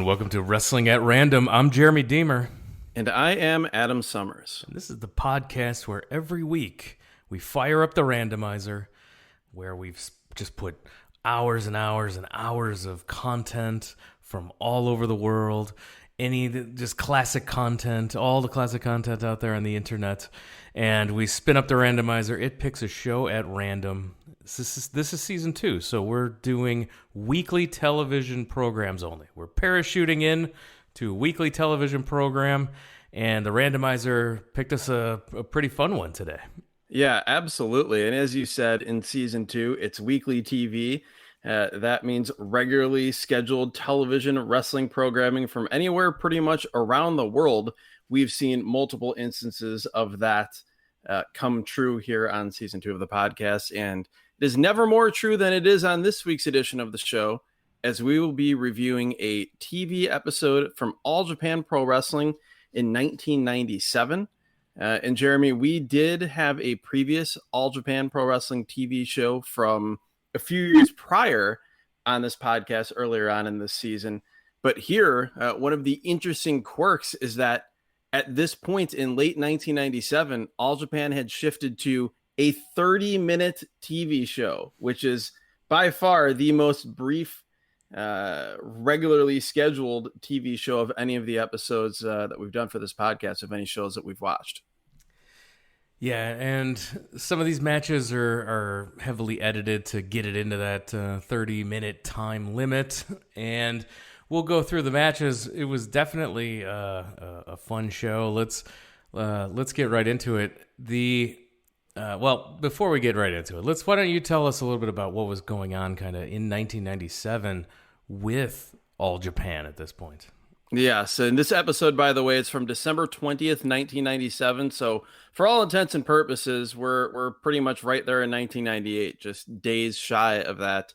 welcome to Wrestling at Random. I'm Jeremy Deemer. And I am Adam Summers. And this is the podcast where every week we fire up the randomizer, where we've just put hours and hours and hours of content from all over the world, just classic content, all the classic content out there on the internet, and we spin up the randomizer. It picks a show at random. This is season 2, so we're doing weekly television programs only. We're parachuting in to a weekly television program, and the randomizer picked us a pretty fun one today. Yeah, absolutely. And as you said, in season 2, it's weekly TV. That means regularly scheduled television wrestling programming from anywhere pretty much around the world. We've seen multiple instances of that come true here on season 2 of the podcast, and it is never more true than it is on this week's edition of the show, as we will be reviewing a TV episode from All Japan Pro Wrestling in 1997. And Jeremy, we did have a previous All Japan Pro Wrestling TV show from a few years prior on this podcast earlier on in this season. But here, one of the interesting quirks is that at this point in late 1997, All Japan had shifted to a 30-minute TV show, which is by far the most brief, regularly scheduled TV show of any of the episodes that we've done for this podcast, of any shows that we've watched. Yeah, and some of these matches are heavily edited to get it into that 30-minute time limit, and we'll go through the matches. It was definitely a fun show. Let's get right into it. Before we get right into it, why don't you tell us a little bit about what was going on kind of in 1997 with All Japan at this point? Yeah, so in this episode, by the way, it's from December 20th, 1997. So for all intents and purposes, we're pretty much right there in 1998, just days shy of that.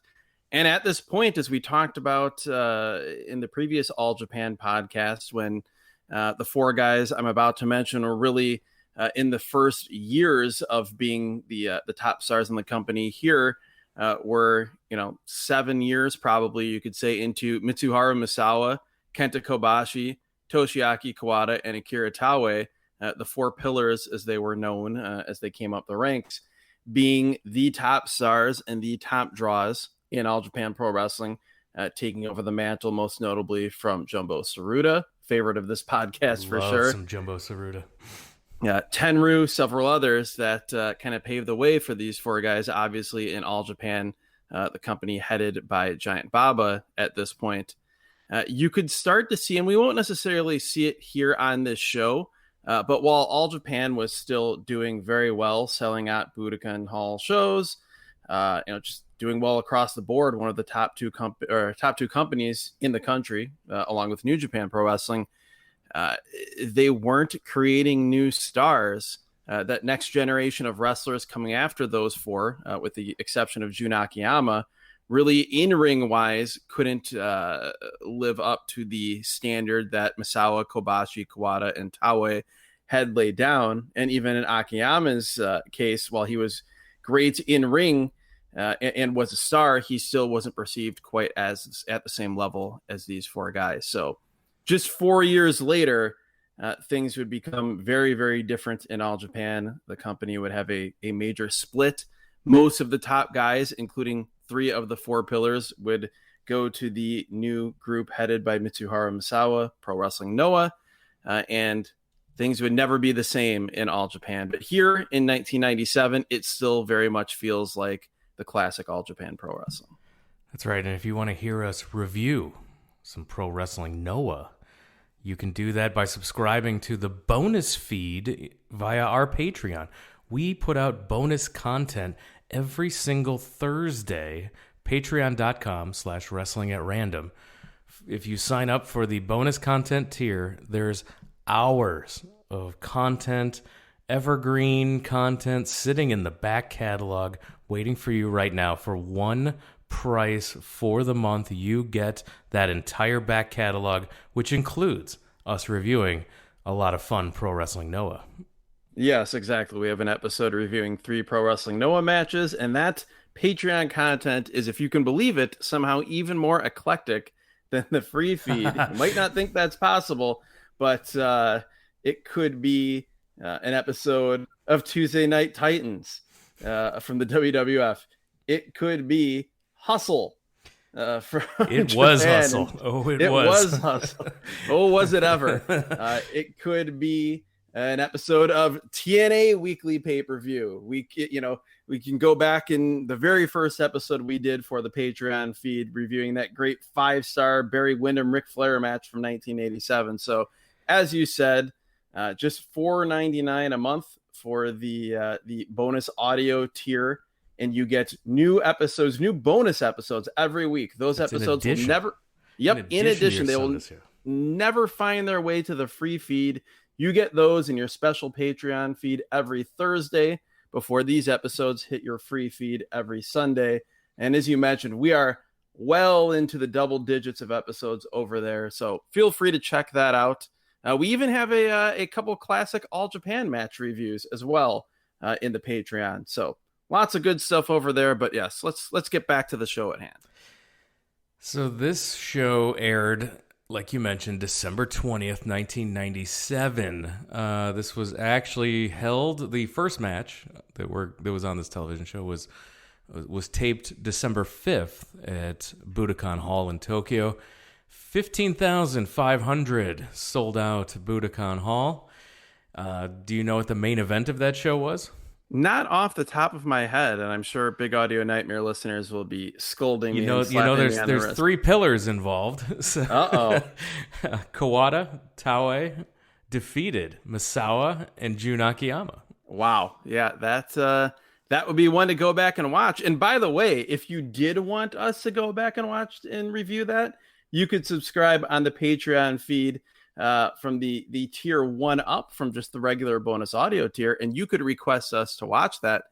And at this point, as we talked about in the previous All Japan podcast, when the 4 guys I'm about to mention were really in the first years of being the top stars in the company, here we're 7 years probably, you could say, into Mitsuharu Misawa, Kenta Kobashi, Toshiaki Kawada, and Akira Taue, the 4 pillars as they were known as they came up the ranks, being the top stars and the top draws in All Japan Pro Wrestling, taking over the mantle most notably from Jumbo Tsuruta, favorite of this podcast for sure. Some Jumbo Tsuruta. Tenryu, several others that kind of paved the way for these 4 guys, obviously in All Japan, the company headed by Giant Baba at this point. You could start to see, and we won't necessarily see it here on this show, but while All Japan was still doing very well, selling out Budokan Hall shows, just doing well across the board, one of the top two companies in the country, along with New Japan Pro Wrestling, they weren't creating new stars. That next generation of wrestlers coming after those 4, with the exception of Jun Akiyama, really in-ring wise couldn't live up to the standard that Misawa, Kobashi, Kawada, and Taue had laid down. And even in Akiyama's case, while he was great in-ring and was a star, he still wasn't perceived quite as at the same level as these 4 guys. So just 4 years later, things would become very, very different in All Japan. The company would have a major split. Most of the top guys, including 3 of the 4 pillars, would go to the new group headed by Mitsuharu Misawa, Pro Wrestling Noah, and things would never be the same in All Japan. But here in 1997, it still very much feels like the classic All Japan Pro Wrestling. That's right, and if you want to hear us review some Pro Wrestling Noah, you can do that by subscribing to the bonus feed via our Patreon. We put out bonus content every single Thursday, patreon.com/wrestlingatrandom. If you sign up for the bonus content tier, there's hours of content, evergreen content sitting in the back catalog waiting for you right now. For one price for the month, you get that entire back catalog, which includes us reviewing a lot of fun Pro Wrestling Noah. Yes, exactly. We have an episode reviewing 3 Pro Wrestling Noah matches, and that Patreon content is, if you can believe it, somehow even more eclectic than the free feed. You might not think that's possible, but it could be an episode of Tuesday Night Titans from the WWF. It could be Hustle. From it Japan. Was Hustle. Oh, it was Hustle. Oh, was it ever? It could be an episode of TNA Weekly Pay-Per-View. We can go back in the very first episode we did for the Patreon feed, reviewing that great 5-star Barry Windham Ric Flair match from 1987. So, as you said, just $4.99 a month for the bonus audio tier, and you get new bonus episodes every week. Those episodes will never. Yep. In addition, they will never find their way to the free feed. You get those in your special Patreon feed every Thursday before these episodes hit your free feed every Sunday. And as you mentioned, we are well into the double digits of episodes over there. So feel free to check that out. We even have a couple classic All Japan match reviews as well in the Patreon. So lots of good stuff over there. But yes, let's get back to the show at hand. So this show aired, like you mentioned, December 20th, 1997. This was actually held. The first match that was on this television show was taped December 5th at Budokan Hall in Tokyo. 15,500 sold out Budokan Hall. Do you know what the main event of that show was? Not off the top of my head, and I'm sure Big Audio Nightmare listeners will be scolding me. There's three pillars involved. So, Kawada, Taue defeated Misawa and Jun Akiyama. Wow, yeah, that would be one to go back and watch. And by the way, if you did want us to go back and watch and review that, you could subscribe on the Patreon feed from the tier 1 up from just the regular bonus audio tier, and you could request us to watch that,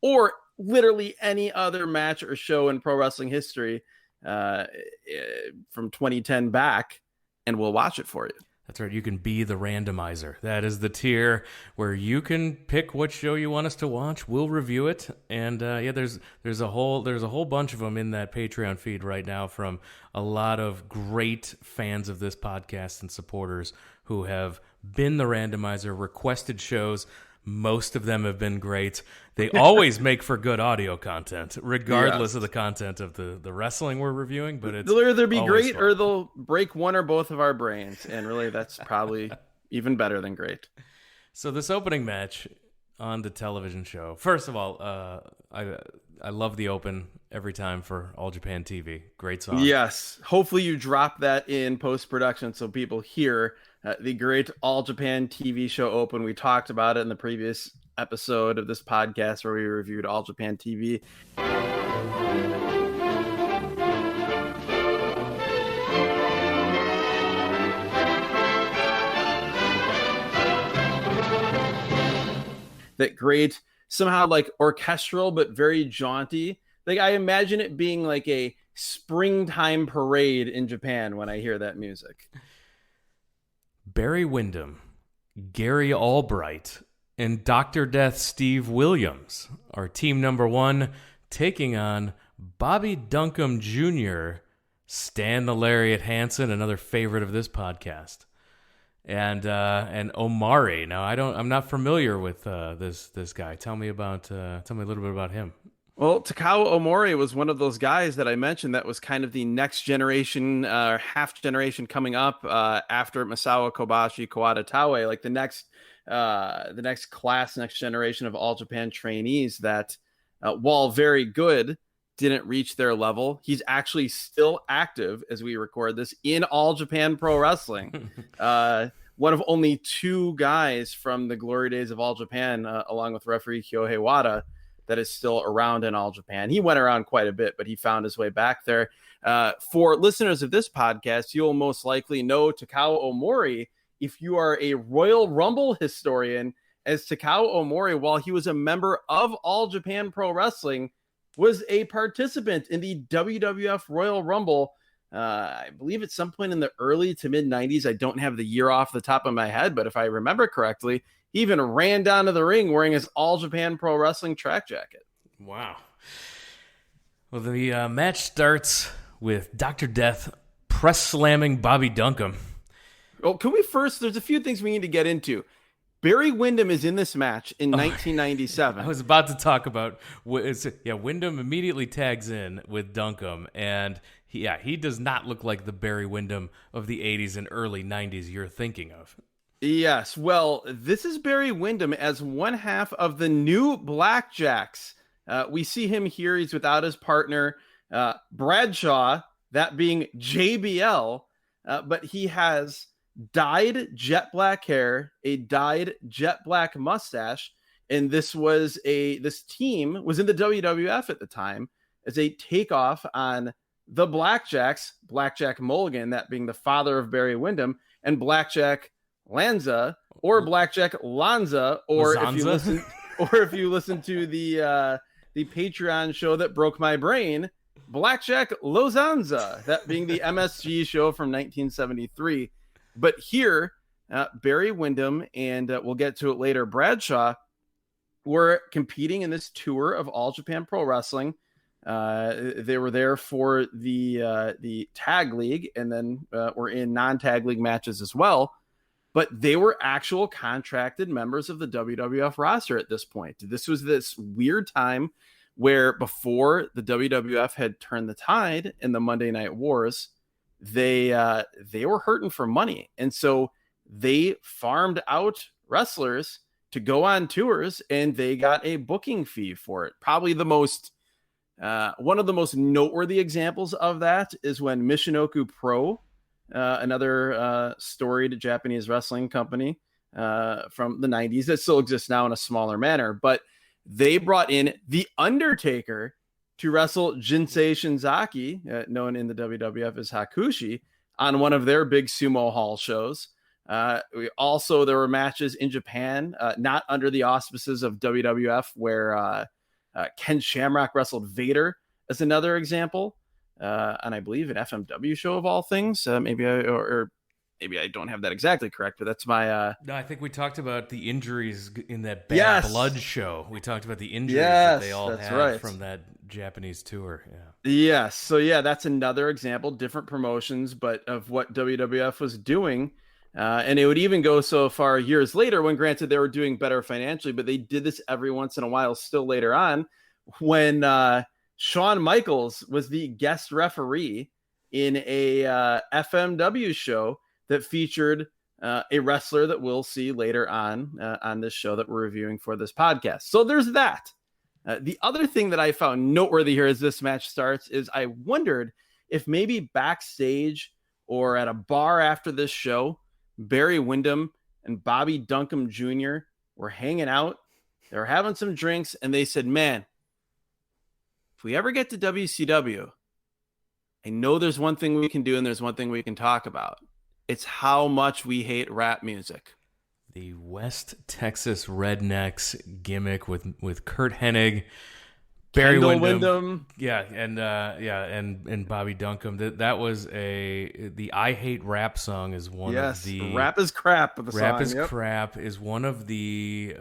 or literally any other match or show in pro wrestling history from 2010 back, and we'll watch it for you. That's right. You can be the randomizer. That is the tier where you can pick what show you want us to watch. We'll review it, and there's a whole bunch of them in that Patreon feed right now from a lot of great fans of this podcast and supporters who have been the randomizer, requested shows. Most of them have been great. They always make for good audio content, regardless of the content of the wrestling we're reviewing. But they'll either be great fun, or they'll break one or both of our brains. And really, that's probably even better than great. So this opening match on the television show. First of all, I love the open every time for All Japan TV. Great song. Yes. Hopefully you drop that in post-production so people hear the great All Japan TV show open. We talked about it in the previous episode of this podcast where we reviewed All Japan TV. That great, somehow like orchestral, but very jaunty. Like I imagine it being like a springtime parade in Japan when I hear that music. Barry Windham, Gary Albright, and Dr. Death Steve Williams are team number 1, taking on Bobby Duncum Jr., Stan the Lariat Hansen, another favorite of this podcast, and Omari. Now I'm not familiar with this guy. Tell me a little bit about him. Well, Takao Omori was one of those guys that I mentioned that was kind of the next generation, half generation coming up after Misawa, Kobashi, Kawada, Taue, like the next class, next generation of All Japan trainees that, while very good, didn't reach their level. He's actually still active as we record this in All Japan Pro Wrestling. One of only 2 guys from the glory days of All Japan, along with referee Kyohei Wada, that is still around in All Japan. He went around quite a bit, but he found his way back there. For listeners of this podcast, you'll most likely know Takao Omori if you are a Royal Rumble historian, as Takao Omori, while he was a member of All Japan Pro Wrestling, was a participant in the WWF Royal Rumble. I believe at some point in the early to mid 90s. I don't have the year off the top of my head, but if I remember correctly, he even ran down to the ring wearing his All Japan Pro Wrestling track jacket. Wow. Well, the match starts with Dr. Death press slamming Bobby Duncum. Oh, can we first? There's a few things we need to get into. Barry Windham is in this match in 1997. I was about to talk about, Windham immediately tags in with Duncum, and he does not look like the Barry Windham of the 80s and early 90s you're thinking of. Yes, well, this is Barry Windham as one half of the new Blackjacks. We see him here. He's without his partner, Bradshaw, that being JBL, but he has dyed jet black hair, a dyed jet black mustache, and this team was in the WWF at the time as a takeoff on the Blackjacks, Blackjack Mulligan, that being the father of Barry Windham, and Blackjack Lanza or Blackjack Lanza, or if you listen to the Patreon show that broke my brain, Blackjack Lozanza, that being the MSG show from 1973. But here, Barry Windham and we'll get to it later, Bradshaw, were competing in this tour of All Japan Pro Wrestling. They were there for the tag league, and then were in non-tag league matches as well. But they were actual contracted members of the WWF roster at this point. This was this weird time where before the WWF had turned the tide in the Monday Night Wars, they were hurting for money. And so they farmed out wrestlers to go on tours, and they got a booking fee for it. Probably the most one of the most noteworthy examples of that is when Michinoku Pro, another storied Japanese wrestling company from the 90s that still exists now in a smaller manner, but they brought in The Undertaker to wrestle Jinsei Shinzaki, known in the WWF as Hakushi, on one of their big sumo hall shows. There were matches in Japan, not under the auspices of WWF, where Ken Shamrock wrestled Vader as another example. And I believe an FMW show of all things. Maybe I don't have that exactly correct, but that's my... No, I think we talked about the injuries in that Bad Blood show. We talked about the injuries that they all had from that Japanese tour. Yeah. Yes. So yeah, that's another example, different promotions, but of what WWF was doing. And it would even go so far years later when, granted, they were doing better financially, but they did this every once in a while still later on when Shawn Michaels was the guest referee in a FMW show that featured a wrestler that we'll see later on this show that we're reviewing for this podcast. So there's that. The other thing that I found noteworthy here as this match starts is I wondered if maybe backstage or at a bar after this show, Barry Windham and Bobby Duncum Jr. were hanging out. They were having some drinks, and they said, man, if we ever get to WCW, I know there's one thing we can do and there's one thing we can talk about. It's how much we hate rap music. The West Texas Rednecks gimmick with Kurt Hennig, Barry Windham, and Bobby Duncum. That was the "I Hate Rap" song is one of the "Rap is Crap" of the song. "Rap is Crap" is one of the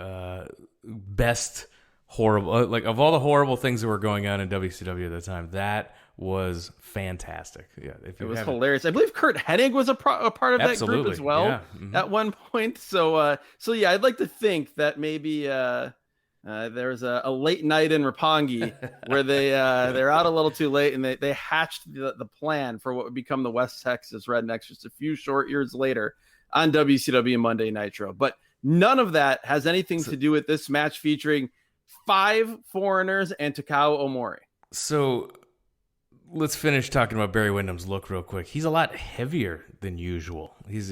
best horrible, of all the horrible things that were going on in WCW at the time. That was fantastic. Yeah, it was hilarious. I believe Kurt Hennig was a part of that group as well at one point. So yeah, I'd like to think that maybe there's a late night in Roppongi where they're out a little too late, and they hatched the plan for what would become the West Texas Rednecks just a few short years later on WCW Monday Nitro. But none of that has anything to do with this match featuring 5 foreigners and Takao Omori. So let's finish talking about Barry Windham's look real quick. He's a lot heavier than usual. He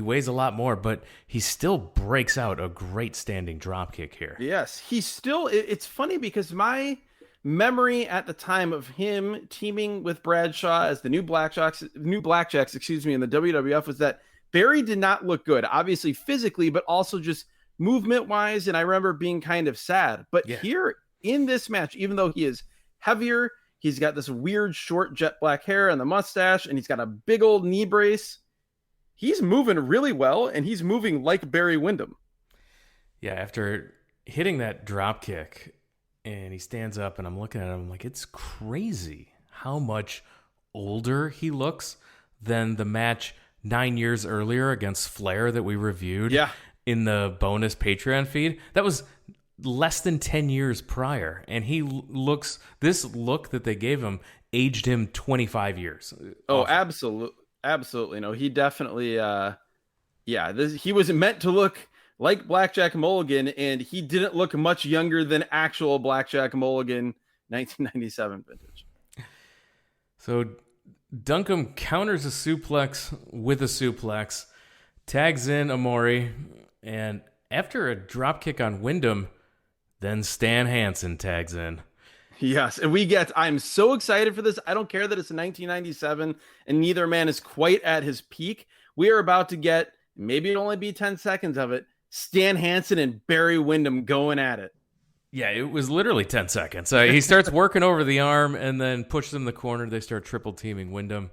weighs a lot more, but he still breaks out a great standing drop kick here. Yes, it's funny because my memory at the time of him teaming with Bradshaw as the new Blackjacks, in the WWF was that Barry did not look good, obviously physically, but also just movement wise. And I remember being kind of sad, but here in this match, even though he is heavier, he's got this weird short jet black hair and the mustache, and he's got a big old knee brace. He's moving really well, and he's moving like Barry Windham. Yeah, after hitting that drop kick, and he stands up, and I'm looking at him, I'm like, it's crazy how much older he looks than the match 9 years earlier against Flair that we reviewed in the bonus Patreon feed. That was less than 10 years prior, and he looks, this look that they gave him aged him 25 years. Oh, absolutely. No, he definitely he was meant to look like Blackjack Mulligan, and he didn't look much younger than actual Blackjack Mulligan 1997 vintage. So Duncum counters a suplex with a suplex, tags in Omori, and after a dropkick on Windham, then Stan Hansen tags in. Yes, and I'm so excited for this. I don't care that it's 1997 and neither man is quite at his peak. We are about to get, maybe it'll only be 10 seconds of it, Stan Hansen and Barry Windham going at it. Yeah, it was literally 10 seconds. He starts working over the arm and then pushes him in the corner. They start triple teaming Windham.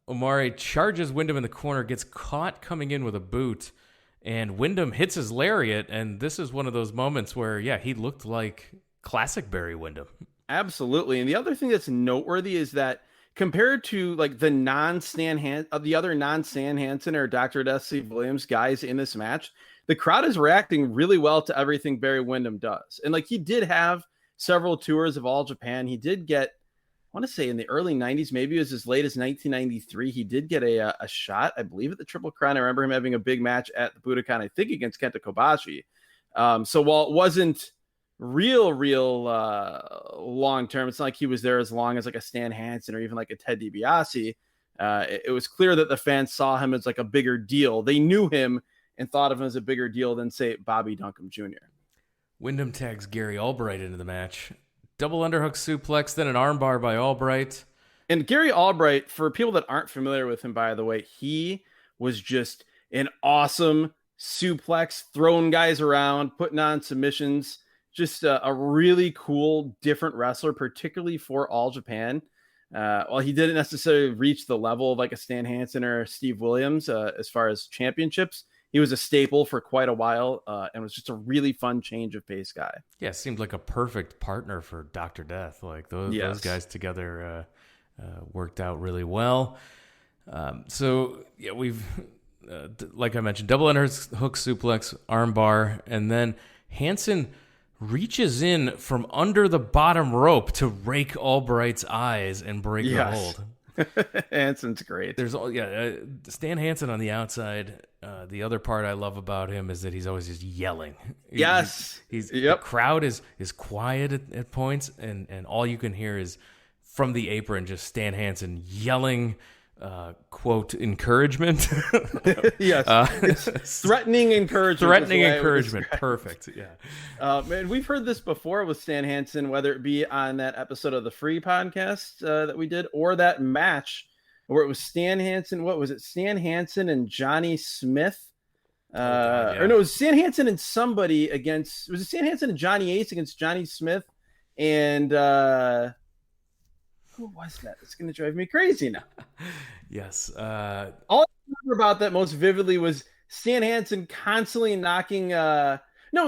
Omori charges Windham in the corner, gets caught coming in with a boot, and Windham hits his lariat, and this is one of those moments where, he looked like classic Barry Windham. Absolutely. And the other thing that's noteworthy is that compared to like the the other non-Stan Hansen or Dr. Death Steve Williams guys in this match, the crowd is reacting really well to everything Barry Windham does. And like, he did have several tours of All Japan. He did get, I want to say in the early 90s, maybe it was as late as 1993, he did get a shot, I believe, at the Triple Crown. I remember him having a big match at the Budokan, I think against Kenta Kobashi. So while it wasn't real long term, it's not like he was there as long as like a Stan Hansen or even like a Ted DiBiase. It was clear that the fans saw him as like a bigger deal. They knew him and thought of him as a bigger deal than, say, Bobby Duncum Jr. Windham tags Gary Albright into the match. Double underhook suplex, then an armbar by Albright. And Gary Albright, for people that aren't familiar with him, by the way, he was just an awesome suplex, throwing guys around, putting on submissions. Just a really cool, different wrestler, particularly for All Japan. While he didn't necessarily reach the level of like a Stan Hansen or Steve Williams as far as championships, he was a staple for quite a while and was just a really fun change of pace guy. Yeah, seemed like a perfect partner for Dr. Death. Like those guys together worked out really well. We've, like I mentioned, double underhook suplex, armbar, and then Hansen reaches in from under the bottom rope to rake Albright's eyes and break the hold. Hansen's great. There's Stan Hansen on the outside. The other part I love about him is that he's always just yelling. The crowd is quiet at points, and all you can hear is from the apron just Stan Hansen yelling, quote, encouragement. It's threatening encouragement. Threatening encouragement. Perfect. Yeah. Man, we've heard this before with Stan Hansen, whether it be on that episode of the Free podcast that we did, or that match where it was Stan Hansen. What was it? Stan Hansen and Johnny Smith. Or no, it was Stan Hansen and somebody against. Was it Stan Hansen and Johnny Ace against Johnny Smith? And who was that? It's going to drive me crazy now. Yes. All I remember about that most vividly was Stan Hansen constantly knocking.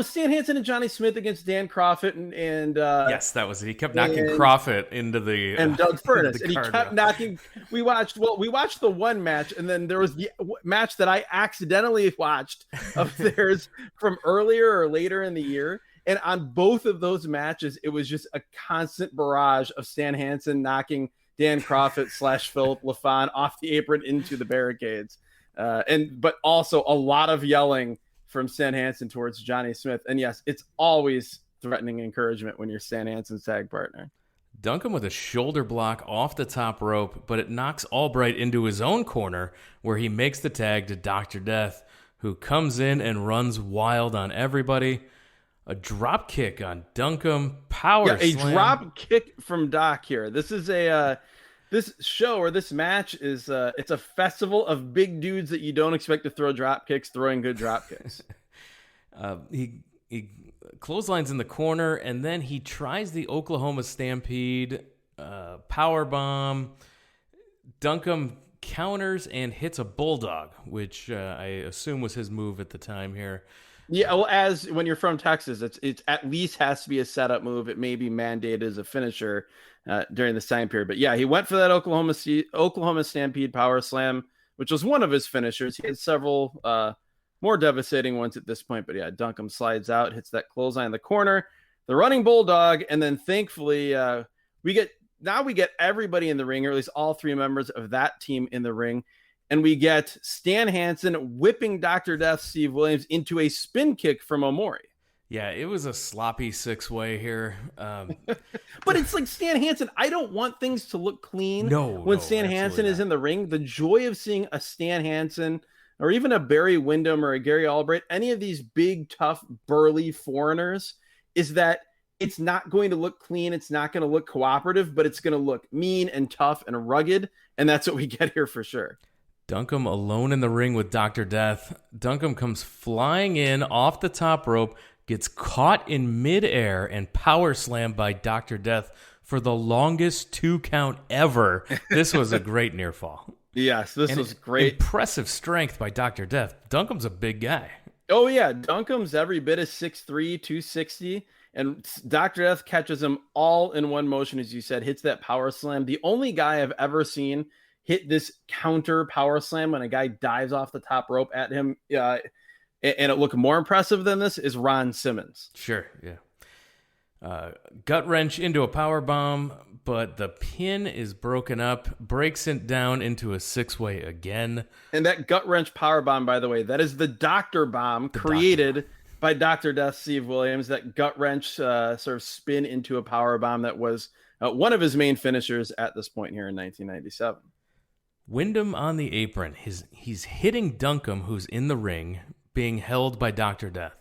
Stan Hansen and Johnny Smith against Dan Crawford and yes, that was it. He kept knocking Crawford into the and Doug Furness, and he kept knocking. We watched the one match, and then there was the match that I accidentally watched of theirs from earlier or later in the year. And on both of those matches, it was just a constant barrage of Stan Hansen knocking Dan Crawford / Philip LaFon off the apron into the barricades. But also a lot of yelling from Stan Hansen towards Johnny Smith. And yes, it's always threatening encouragement when you're Stan Hansen's tag partner. Duncum with a shoulder block off the top rope, but it knocks Albright into his own corner where he makes the tag to Dr. Death, who comes in and runs wild on everybody. A drop kick on Duncum, power slam. A drop kick from Doc here. This is this show or this match is it's a festival of big dudes that you don't expect to throw drop kicks, throwing good drop kicks. He clotheslines in the corner, and then he tries the Oklahoma Stampede power bomb. Duncum counters and hits a bulldog, which I assume was his move at the time here. Yeah, well, as when you're from Texas, it's at least has to be a setup move. It may be mandated as a finisher during this time period. But yeah, he went for that Oklahoma Stampede Power Slam, which was one of his finishers. He had several more devastating ones at this point. But yeah, Duncum slides out, hits that clothesline in the corner, the running bulldog, and then thankfully we get everybody in the ring, or at least all three members of that team in the ring. And we get Stan Hansen whipping Dr. Death Steve Williams into a spin kick from Omori. Yeah, it was a sloppy six-way here. But it's like Stan Hansen. I don't want things to look clean when Stan Hansen is in the ring. The joy of seeing a Stan Hansen or even a Barry Windham or a Gary Albright, any of these big, tough, burly foreigners, is that it's not going to look clean. It's not going to look cooperative, but it's going to look mean and tough and rugged. And that's what we get here for sure. Duncum alone in the ring with Dr. Death. Duncum comes flying in off the top rope, gets caught in midair, and power slammed by Dr. Death for the longest 2 count ever. This was a great near fall. Yes, this was great. Impressive strength by Dr. Death. Duncum's a big guy. Oh, yeah. Duncum's every bit of 6'3", 260. And Dr. Death catches him all in one motion, as you said, hits that power slam. The only guy I've ever seen hit this counter power slam when a guy dives off the top rope at him, and it looked more impressive than this, is Ron Simmons. Sure, yeah. Gut wrench into a power bomb, but the pin is broken up, breaks it down into a 6-way again. And that gut wrench power bomb, by the way, that is the Doctor Bomb created by Dr. Death Steve Williams. That gut wrench sort of spin into a power bomb that was one of his main finishers at this point here in 1997. Windham on the apron. He's hitting Duncum, who's in the ring, being held by Dr. Death.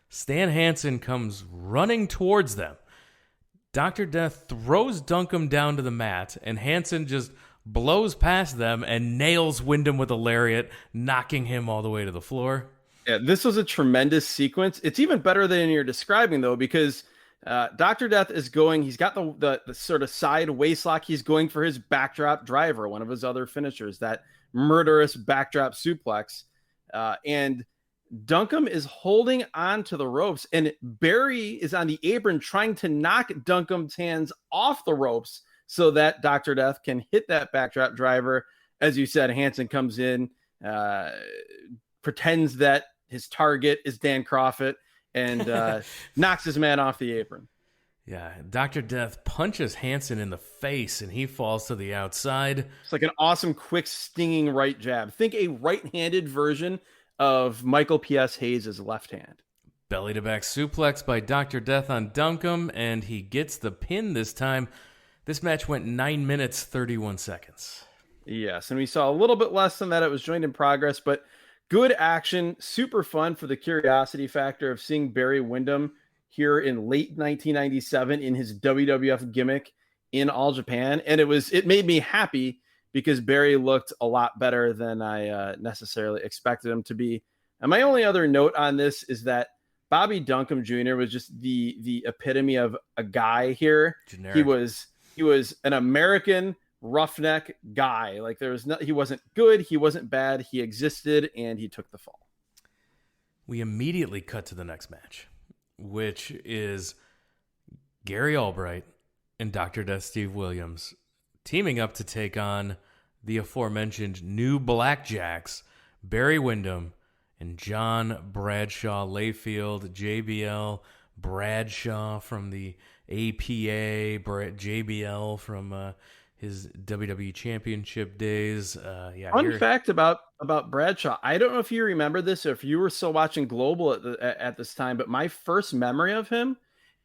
Stan Hansen comes running towards them. Dr. Death throws Duncum down to the mat, and Hansen just blows past them and nails Windham with a lariat, knocking him all the way to the floor. Yeah, this was a tremendous sequence. It's even better than you're describing, though, because Dr. Death is going, he's got the sort of side waist lock. He's going for his backdrop driver, one of his other finishers, that murderous backdrop suplex. And Duncum is holding on to the ropes, and Barry is on the apron trying to knock Duncum's hands off the ropes so that Dr. Death can hit that backdrop driver. As you said, Hansen comes in, pretends that his target is Dan Crawford, and knocks his man off the apron. Yeah, Dr. Death punches Hansen in the face, and he falls to the outside. It's like an awesome, quick, stinging right jab. Think a right-handed version of Michael P.S. Hayes' left hand. Belly-to-back suplex by Dr. Death on Duncum, and he gets the pin this time. This match went 9 minutes, 31 seconds. Yes, and we saw a little bit less than that. It was joined in progress, but good action, super fun for the curiosity factor of seeing Barry Windham here in late 1997 in his WWF gimmick in All Japan. And it made me happy because Barry looked a lot better than I necessarily expected him to be. And my only other note on this is that Bobby Duncum Jr. was just the epitome of a guy here. Generic. He was an American roughneck guy. Like he wasn't good, he wasn't bad, he existed, and he took the fall. We immediately cut to the next match, which is Gary Albright and Dr. Death Steve Williams teaming up to take on the aforementioned new Blackjacks, Barry Windham and John Bradshaw Layfield, JBL Bradshaw from the APA, JBL from his WWE Championship days. Fun fact about Bradshaw. I don't know if you remember this or if you were still watching Global at this time, but my first memory of him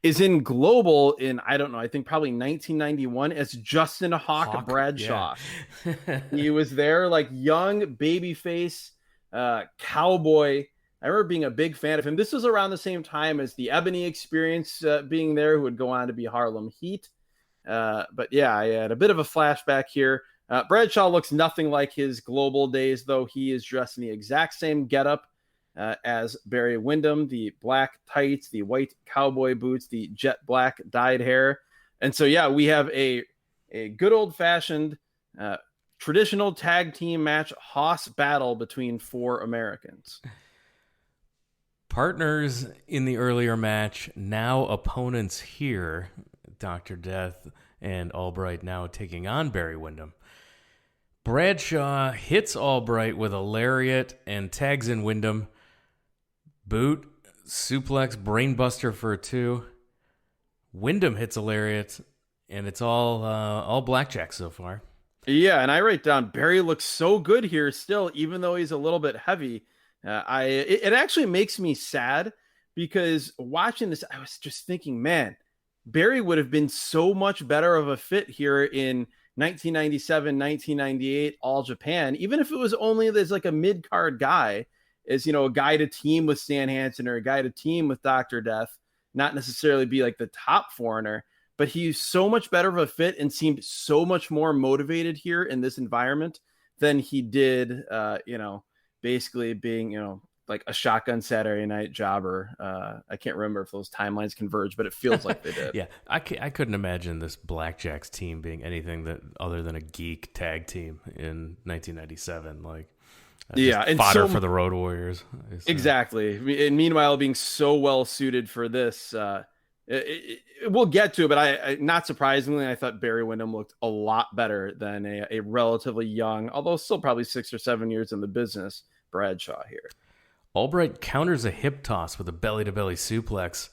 is in Global in, I don't know, I think probably 1991 as Justin Hawk Bradshaw. Yeah. He was there like young babyface cowboy. I remember being a big fan of him. This was around the same time as the Ebony Experience being there, who would go on to be Harlem Heat. But yeah, I had a bit of a flashback here. Bradshaw looks nothing like his Global days, though. He is dressed in the exact same getup as Barry Windham, the black tights, the white cowboy boots, the jet black dyed hair. And so, yeah, we have a good old-fashioned traditional tag team match, Hoss battle between four Americans. Partners in the earlier match, now opponents here. Dr. Death and Albright now taking on Barry Windham. Bradshaw hits Albright with a lariat and tags in Windham. Boot, suplex, brainbuster for a 2. Windham hits a lariat, and it's all Blackjacks so far. Yeah, and I write down Barry looks so good here still, even though he's a little bit heavy. It actually makes me sad because watching this, I was just thinking, man, Barry would have been so much better of a fit here in 1997, 1998, All Japan, even if it was only as like a mid-card guy, as, you know, a guy to team with Stan Hansen or a guy to team with Dr. Death, not necessarily be like the top foreigner, but he's so much better of a fit and seemed so much more motivated here in this environment than he did, basically being, like a shotgun Saturday night jobber. I can't remember if those timelines converge, but it feels like they did. Yeah, I couldn't imagine this Blackjacks team being anything that other than a geek tag team in 1997. Like, and fodder for the Road Warriors. Exactly. And meanwhile, being so well suited for this, we'll get to it, but I not surprisingly, I thought Barry Windham looked a lot better than a relatively young, although still probably 6 or 7 years in the business, Bradshaw here. Albright counters a hip toss with a belly-to-belly suplex.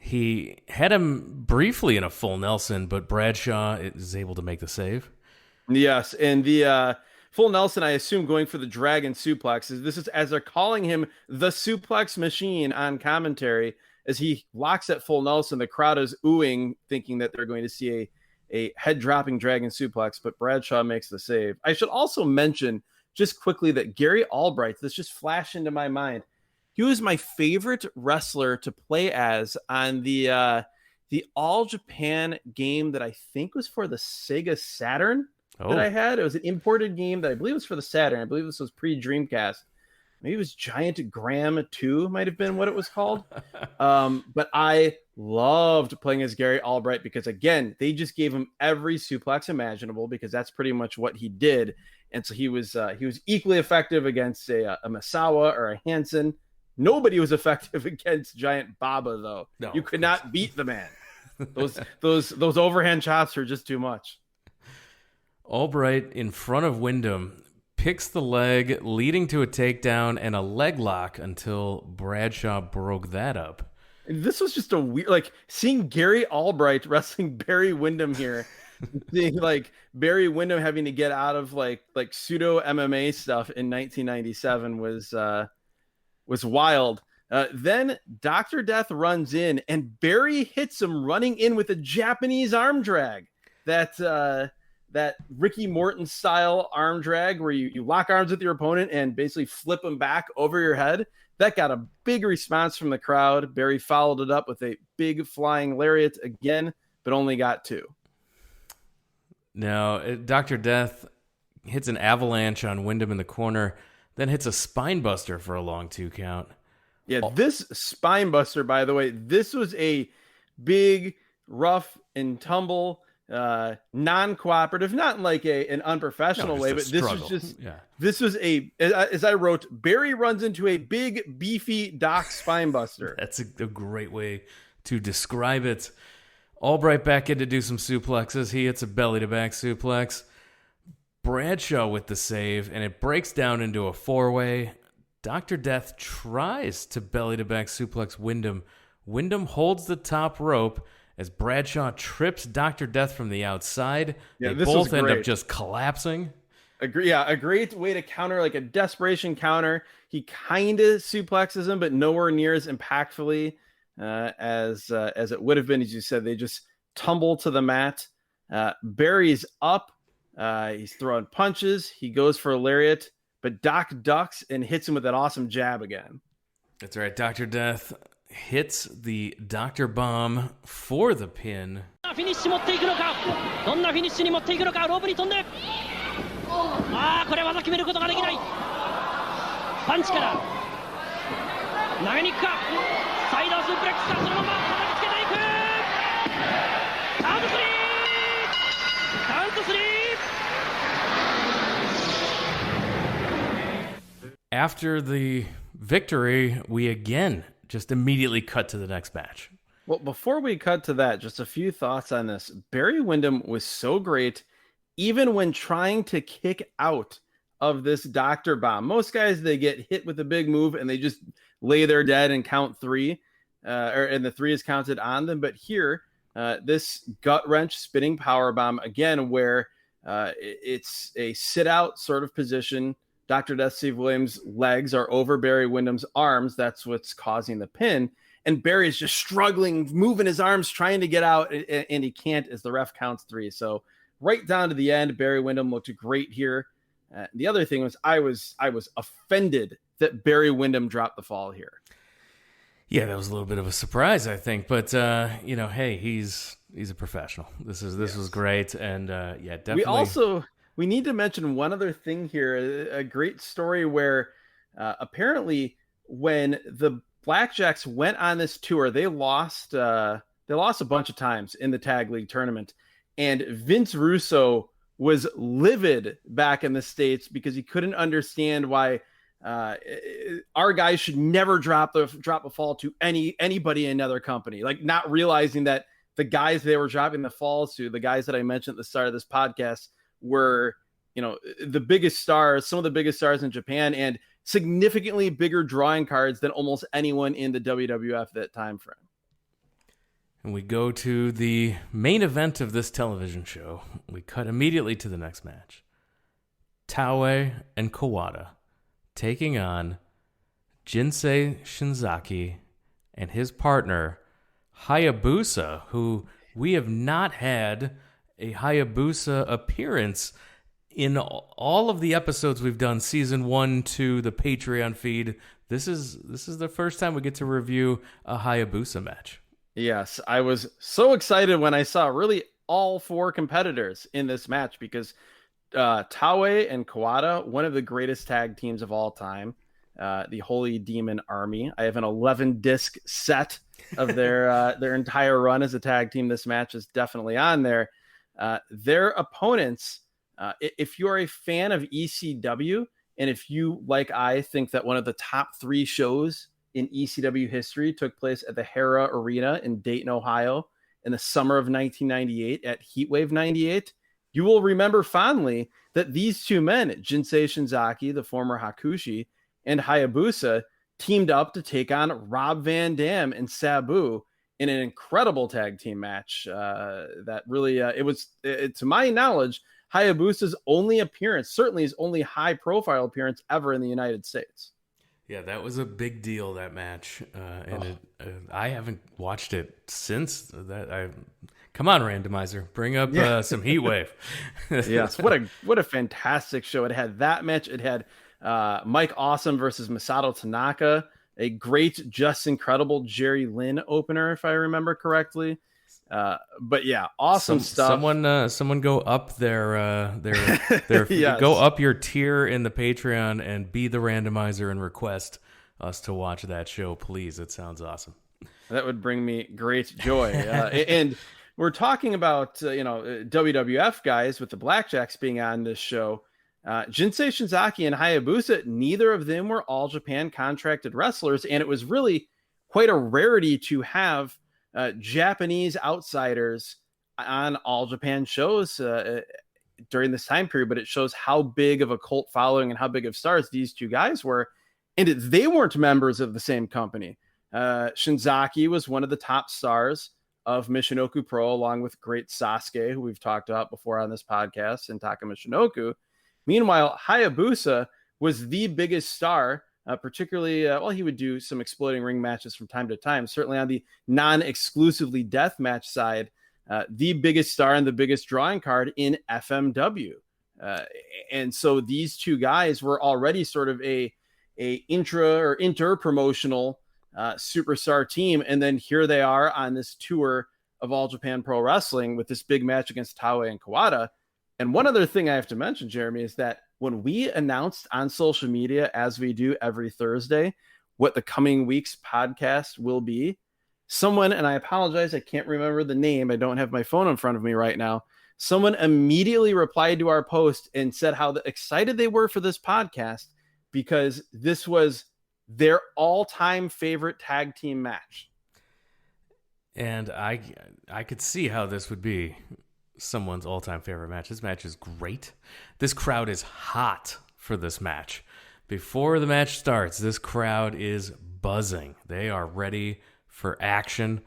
He had him briefly in a full Nelson, but Bradshaw is able to make the save. Yes, and the full Nelson, I assume, going for the dragon suplex. This is as they're calling him the suplex machine on commentary. As he locks at full Nelson, the crowd is oohing, thinking that they're going to see a head-dropping dragon suplex, but Bradshaw makes the save. I should also mention just quickly that Gary Albright, this just flashed into my mind. He was my favorite wrestler to play as on the All Japan game that I think was for the Sega Saturn that I had. It was an imported game that I believe was for the Saturn. I believe this was pre-Dreamcast. Maybe it was Giant Graham 2 might have been what it was called. But I loved playing as Gary Albright because, again, they just gave him every suplex imaginable because that's pretty much what he did. And so he was equally effective against a Misawa or a Hansen. Nobody was effective against Giant Baba, though. No, you could not beat the man. Those overhand chops are just too much. Albright in front of Windham picks the leg, leading to a takedown and a leg lock until Bradshaw broke that up. This was just a weird, like, seeing Gary Albright wrestling Barry Windham here, seeing like Barry Windham having to get out of like pseudo MMA stuff in 1997 was wild. Then Dr. Death runs in and Barry hits him running in with a Japanese arm drag. That Ricky Morton style arm drag where you lock arms with your opponent and basically flip them back over your head. That got a big response from the crowd. Barry followed it up with a big flying lariat again, but only got 2. Now, Dr. Death hits an avalanche on Windham in the corner, then hits a spine buster for a long 2 count. Yeah, this spine buster, by the way, this was a big rough and tumble, non-cooperative, not in like an unprofessional way, but this was as I wrote, Barry runs into a big beefy Doc spine buster. That's a great way to describe it. Albright back in to do some suplexes. He hits a belly to back suplex. Bradshaw with the save, and it breaks down into a 4-way. Dr. Death tries to belly to back suplex Windham. Windham holds the top rope as Bradshaw trips Dr. Death from the outside. Yeah, they both end up just collapsing. A great way to counter, like a desperation counter. He kind of suplexes him, but nowhere near as impactfully as it would have been. As you said, they just tumble to the mat. Barry's up. He's throwing punches. He goes for a lariat, but Doc ducks and hits him with that awesome jab again. That's right. Dr. Death hits the Dr. Bomb for the pin. after the victory, we again just immediately cut to the next match. Well, before we cut to that, just a few thoughts on this. Barry Windham was so great, even when trying to kick out of this Dr. Bomb. Most guys, they get hit with a big move and they just lay there dead and count three, and the three is counted on them. But here, this gut wrench spinning power bomb again, where it's a sit out sort of position. Dr. Death Steve Williams' legs are over Barry Windham's arms. That's what's causing the pin. And Barry's just struggling, moving his arms, trying to get out, and he can't as the ref counts three. So right down to the end, Barry Windham looked great here. The other thing was I was offended that Barry Windham dropped the fall here. Yeah, that was a little bit of a surprise, I think. But hey, he's a professional. This was great, and definitely. We need to mention one other thing here. A great story where apparently when the Blackjacks went on this tour, they lost a bunch of times in the tag league tournament, and Vince Russo was livid back in the States because he couldn't understand why our guys should never drop a fall to anybody in another company, like not realizing that the guys they were dropping the falls to, the guys that I mentioned at the start of this podcast, were the biggest stars, some of the biggest stars in Japan, and significantly bigger drawing cards than almost anyone in the WWF that time frame. And we go to the main event of this television show. We cut immediately to the next match. Taue and Kawada taking on Jinsei Shinzaki and his partner Hayabusa, who we have not had a Hayabusa appearance in all of the episodes we've done, season 1 to the Patreon feed. This is the first time we get to review a Hayabusa match. Yes, I was so excited when I saw really all 4 competitors in this match, because Taue and Kawada, one of the greatest tag teams of all time, the Holy Demon Army. I have an 11-disc set of their entire run as a tag team. This match is definitely on there. Their opponents, if you're a fan of ECW, and if you, like I, think that one of the top 3 shows in ECW history took place at the Hera Arena in Dayton, Ohio in the summer of 1998 at Heatwave 98, you will remember fondly that these two men, Jinsei Shinzaki, the former Hakushi, and Hayabusa, teamed up to take on Rob Van Dam and Sabu in an incredible tag team match. That really, it was, to my knowledge, Hayabusa's only appearance, certainly his only high-profile appearance ever in the United States. Yeah, that was a big deal, that match, I haven't watched it since. Come on, randomizer, bring up some Heatwave. Yes, what a fantastic show! It had that match. It had Mike Awesome versus Masato Tanaka, a great, just incredible Jerry Lynn opener, if I remember correctly. But yeah, awesome stuff. Someone go up their yes. Go up your tier in the Patreon and be the randomizer and request us to watch that show, please. It sounds awesome. That would bring me great joy. And we're talking about WWF guys with the Blackjacks being on this show. Jinsei Shinzaki and Hayabusa, neither of them were All Japan contracted wrestlers, and it was really quite a rarity to have Japanese outsiders on All Japan shows during this time period, but it shows how big of a cult following and how big of stars these two guys were. And they weren't members of the same company. Shinzaki was one of the top stars of Michinoku Pro, along with great Sasuke, who we've talked about before on this podcast, and Taka Michinoku. Meanwhile, Hayabusa was the biggest star, particularly, he would do some exploding ring matches from time to time, certainly on the non-exclusively death match side, the biggest star and the biggest drawing card in FMW. And so these two guys were already sort of a intra or inter-promotional superstar team. And then here they are on this tour of All Japan Pro Wrestling with this big match against Taue and Kawada. And one other thing I have to mention, Jeremy, is that when we announced on social media, as we do every Thursday, what the coming week's podcast will be, someone, and I apologize, I can't remember the name, I don't have my phone in front of me right now, someone immediately replied to our post and said how excited they were for this podcast because this was their all-time favorite tag team match. And I could see how this would be someone's all-time favorite match. This match is great. This crowd is hot for this match. Before the match starts, this crowd is buzzing. They are ready for action.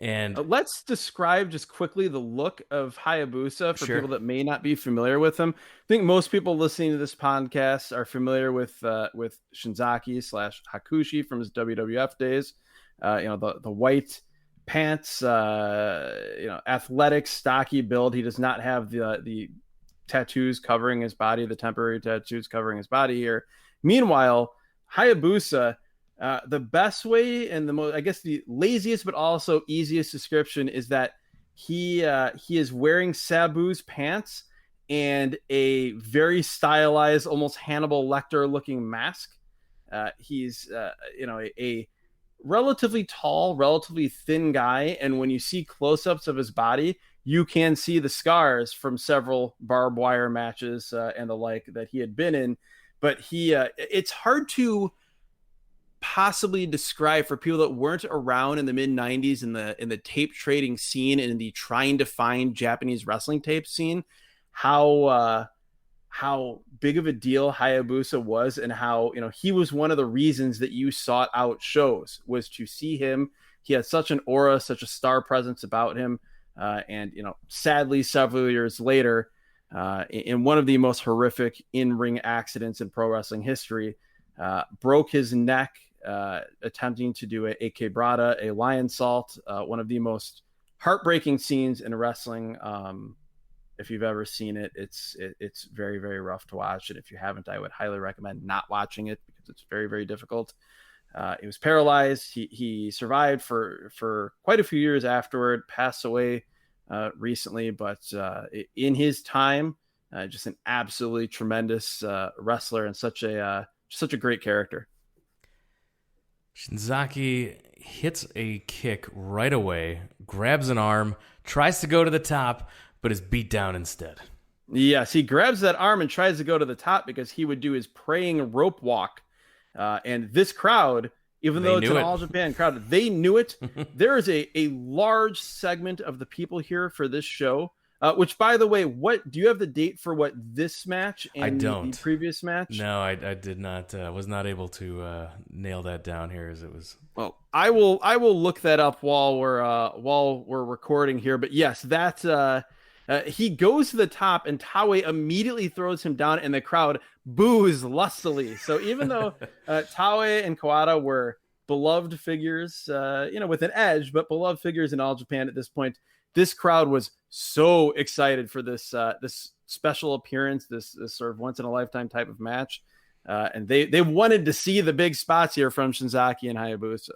And let's describe just quickly the look of Hayabusa for Sure. people that may not be familiar with him. I think most people listening to this podcast are familiar with Shinzaki / Hakushi from his WWF days. The white pants, athletic, stocky build. He does not have the tattoos covering his body, the temporary tattoos covering his body here. Meanwhile, Hayabusa, the best way and the laziest but also easiest description is that he is wearing Sabu's pants and a very stylized, almost Hannibal Lecter looking mask. He's a relatively tall, relatively thin guy, and when you see close-ups of his body, you can see the scars from several barbed wire matches and the like that he had been in. But it's hard to possibly describe for people that weren't around in the mid 90s in the tape trading scene and in the trying to find Japanese wrestling tape scene, how big of a deal Hayabusa was, and how, he was one of the reasons that you sought out shows, was to see him. He had such an aura, such a star presence about him. And sadly, several years later, in one of the most horrific in-ring accidents in pro wrestling history, broke his neck attempting to do a quebrada, a lion salt, one of the most heartbreaking scenes in wrestling. If you've ever seen it, it's very, very rough to watch. And if you haven't, I would highly recommend not watching it because it's very, very difficult. He was paralyzed. He survived for quite a few years afterward, passed away recently, but in his time, just an absolutely tremendous wrestler and such a great character. Shinzaki hits a kick right away, grabs an arm, tries to go to the top, but is beat down instead. Yes, he grabs that arm and tries to go to the top because he would do his praying rope walk. And this crowd, even though it's an All Japan crowd, they knew it. There is a large segment of the people here for this show, which, by the way, what do you have the date for what this match and I don't. The previous match? No, I did not. Was not able to nail that down here as it was. Well, I will look that up while we're recording here. But yes, that he goes to the top and Taue immediately throws him down, and the crowd boos lustily. So even though Taue and Kawada were beloved figures, with an edge, but beloved figures in All Japan at this point, this crowd was so excited for this special appearance, this sort of once in a lifetime type of match, and they wanted to see the big spots here from Shinzaki and Hayabusa.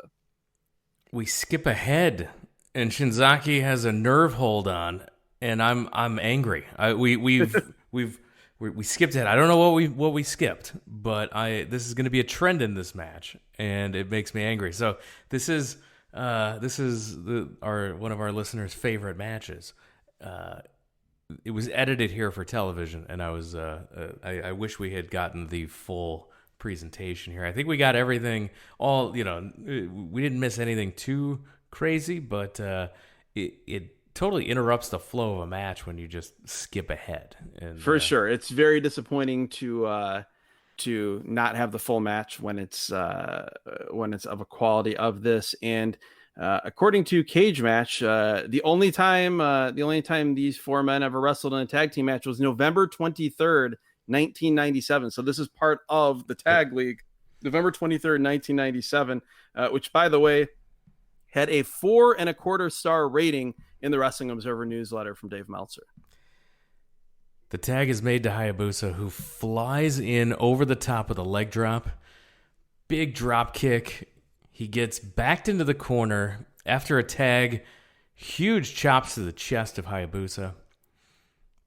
We skip ahead, and Shinzaki has a nerve hold on, and I'm angry. We skipped ahead. I don't know what we skipped, but this is going to be a trend in this match, and it makes me angry. So this is one of our listeners' favorite matches. It was edited here for television, and I wish we had gotten the full presentation here. I think we got everything all, we didn't miss anything too crazy, but it totally interrupts the flow of a match when you just skip ahead. And for sure, it's very disappointing to not have the full match when it's of a quality of this. And according to Cage Match, the only time these four men ever wrestled in a tag team match was November 23rd, 1997. So this is part of the tag league. November 23rd, 1997, which, by the way, had a 4.25 star rating in the Wrestling Observer newsletter from Dave Meltzer. The tag is made to Hayabusa, who flies in over the top with a leg drop. Big drop kick. He gets backed into the corner after a tag. Huge chops to the chest of Hayabusa.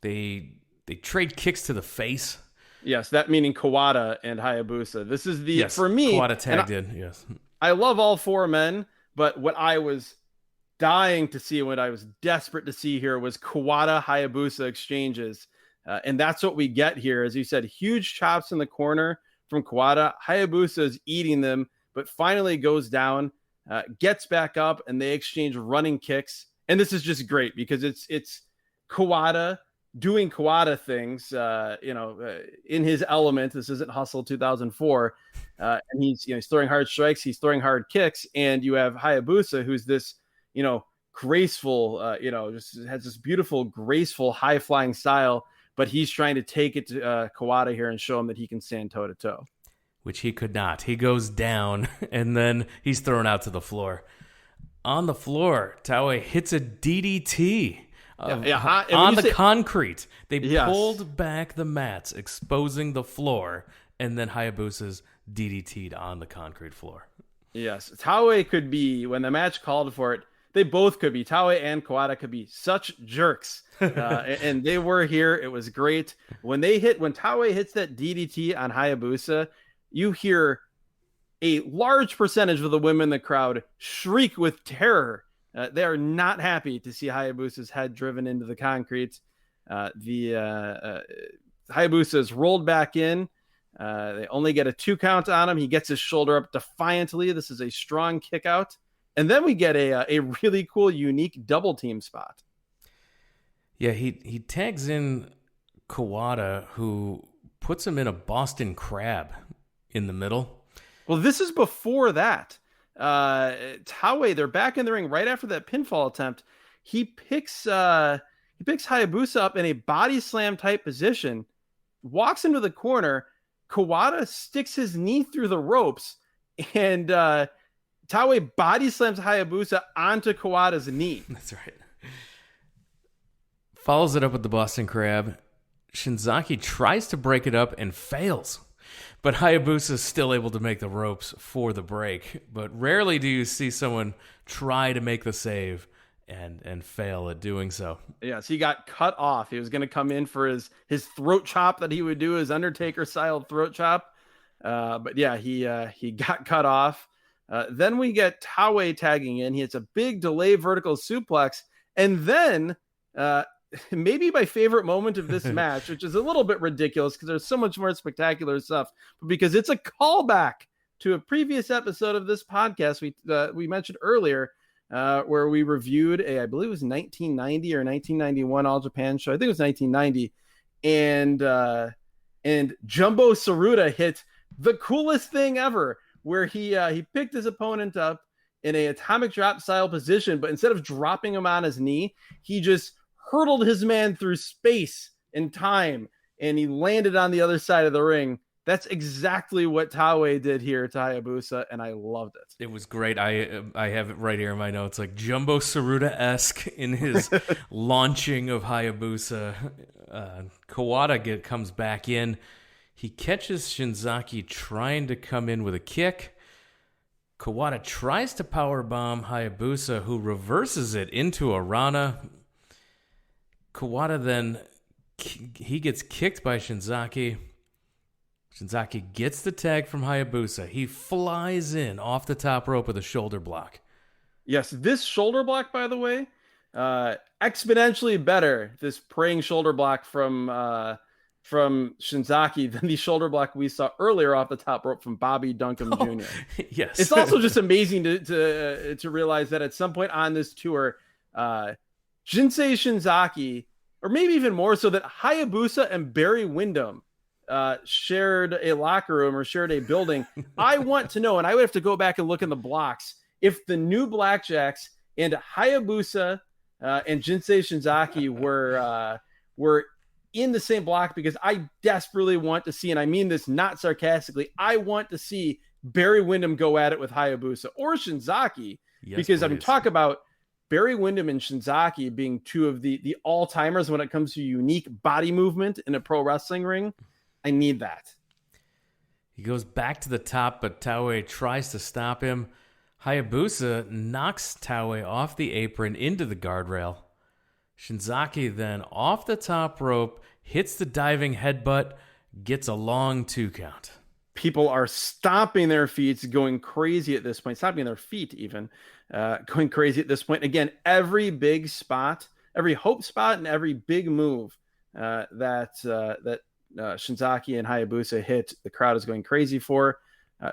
They trade kicks to the face. Yes, that meaning Kawada and Hayabusa. This is for me. Kawada tagged in, yes. I love all four men, but what I was dying to see, what I was desperate to see here was Kawada Hayabusa exchanges. And that's what we get here. As you said, huge chops in the corner from Kawada. Hayabusa is eating them, but finally goes down, gets back up, and they exchange running kicks. And this is just great because it's Kawada doing Kawada things, in his element. This isn't Hustle 2004. And he's throwing hard strikes, he's throwing hard kicks, and you have Hayabusa, who's this, graceful, just has this beautiful, graceful, high flying style, but he's trying to take it to Kawada here and show him that he can stand toe to toe. Which he could not. He goes down, and then he's thrown out to the floor. On the floor, Taue hits a DDT on the concrete. They pulled back the mats, exposing the floor, and then Hayabusa's DDT'd on the concrete floor. Yes, Taue could be, when the match called for it, they both could be. Taue and Kawada could be such jerks. And they were here. It was great. When Taue hits that DDT on Hayabusa, you hear a large percentage of the women in the crowd shriek with terror. They are not happy to see Hayabusa's head driven into the concrete. Hayabusa is rolled back in. They only get a 2 count on him. He gets his shoulder up defiantly. This is a strong kick out. And then we get a really cool, unique double team spot. Yeah, he tags in Kawada, who puts him in a Boston Crab in the middle. Well, this is before that. Taue, they're back in the ring right after that pinfall attempt. He picks Hayabusa up in a body slam type position, walks into the corner. Kawada sticks his knee through the ropes, and Taue body slams Hayabusa onto Kawada's knee. That's right. Follows it up with the Boston Crab. Shinzaki tries to break it up and fails. But Hayabusa is still able to make the ropes for the break. But rarely do you see someone try to make the save and fail at doing so. Yes, he got cut off. He was going to come in for his throat chop that he would do, his Undertaker-style throat chop. But yeah, he got cut off. Then we get Taue tagging in. He hits a big delay vertical suplex. And then maybe my favorite moment of this match, which is a little bit ridiculous because there's so much more spectacular stuff, but because it's a callback to a previous episode of this podcast we mentioned earlier, where we reviewed I believe it was 1990 or 1991 All Japan show. I think it was 1990. And Jumbo Tsuruta hit the coolest thing ever, where he picked his opponent up in a atomic drop style position, but instead of dropping him on his knee, he just hurtled his man through space and time, and he landed on the other side of the ring. That's exactly what Taue did here to Hayabusa, and I loved it. It was great. I have it right here in my notes, like Jumbo Tsuruta-esque in his launching of Hayabusa. Kawada comes back in. He catches Shinzaki trying to come in with a kick. Kawada tries to powerbomb Hayabusa, who reverses it into a Rana. Kawada then, he gets kicked by Shinzaki. Shinzaki gets the tag from Hayabusa. He flies in off the top rope with a shoulder block. Yes, this shoulder block, by the way, exponentially better, this praying shoulder block from Shinzaki than the shoulder block we saw earlier off the top rope from Bobby Duncum Jr. Yes. It's also just amazing to realize that at some point on this tour, Jinsei Shinzaki, or maybe even more so, that Hayabusa and Barry Windham shared a locker room or shared a building. I want to know, and I would have to go back and look in the blocks, if the new Blackjacks and Hayabusa and Jinsei Shinzaki were in the same block, because I desperately want to see, and I mean this not sarcastically, I want to see Barry Windham go at it with Hayabusa or Shinzaki. Yes, because please. Talk about Barry Windham and Shinzaki being two of the all-timers when it comes to unique body movement in a pro wrestling ring. I need that. He goes back to the top, but Taue tries to stop him. Hayabusa knocks Taue off the apron into the guardrail. Shinzaki then off the top rope, hits the diving headbutt, gets a long 2 count. People are stomping their feet, going crazy at this point, stomping their feet even, going crazy at this point. Again, every big spot, every hope spot, and every big move that Shinzaki and Hayabusa hit, the crowd is going crazy for.